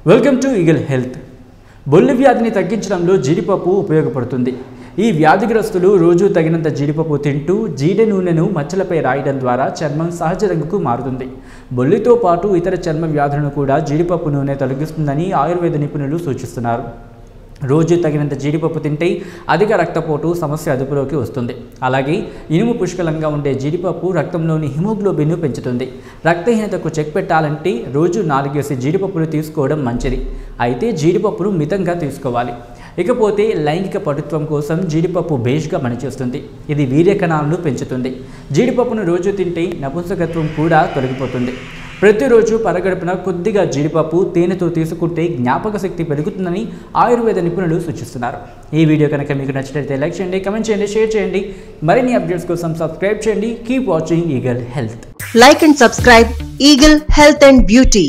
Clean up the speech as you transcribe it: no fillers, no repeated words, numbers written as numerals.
Welcome to eagle health. బొల్లి వ్యాధిని తగ్గించడంలో జీడిపప్పు ఉపయోగపడుతుంది. ఈ వ్యాధిగ్రస్తులు రోజు తగినంత జీడిపప్పు తింటూ జీడి నూనెను మచ్చలపై రాయడం ద్వారా చర్మం సహజ రంగుకు మారుతుంది. బొల్లితో పాటు ఇతర చర్మ వ్యాధులను కూడా జీడిపప్పు నూనె తొలగిస్తుందని ఆయుర్వేద నిపుణులు సూచిస్తున్నారు. రోజు తగినంత జీడిపప్పు తింటే అధిక రక్తపోటు సమస్య అదుపులోకి వస్తుంది. అలాగే ఇనుము పుష్కలంగా ఉండే జీడిపప్పు రక్తంలోని హిమోగ్లోబిన్ను పెంచుతుంది. రక్తహీనతకు చెక్ పెట్టాలంటే రోజు 4 జీడిపప్పులు తీసుకోవడం మంచిది. అయితే జీడిపప్పును మితంగా తీసుకోవాలి. ఇకపోతే లైంగిక పటుత్వం కోసం జీడిపప్పు బేస్గా పనిచేస్తుంది. ఇది వీర్య కణాలను పెంచుతుంది. జీడిపప్పును రోజు తింటే నపుంసకత్వం కూడా తొలగిపోతుంది. ప్రతిరోజు పరగడుపున కొద్దిగా జీడిపప్పు తేనెతో తీసుకుంటే జ్ఞాపక శక్తి పెరుగుతుందని ఆయుర్వేద నిపుణులు సూచిస్తున్నారు. ఈ వీడియో కనుక మీకు నచ్చినట్లయితే లైక్ చేయండి, కమెంట్ చేయండి, షేర్ చేయండి. మరిన్ని అప్డేట్స్ కోసం సబ్స్క్రైబ్ చేయండి. Keep watching eagle health. Like and subscribe Eagle Health and Beauty.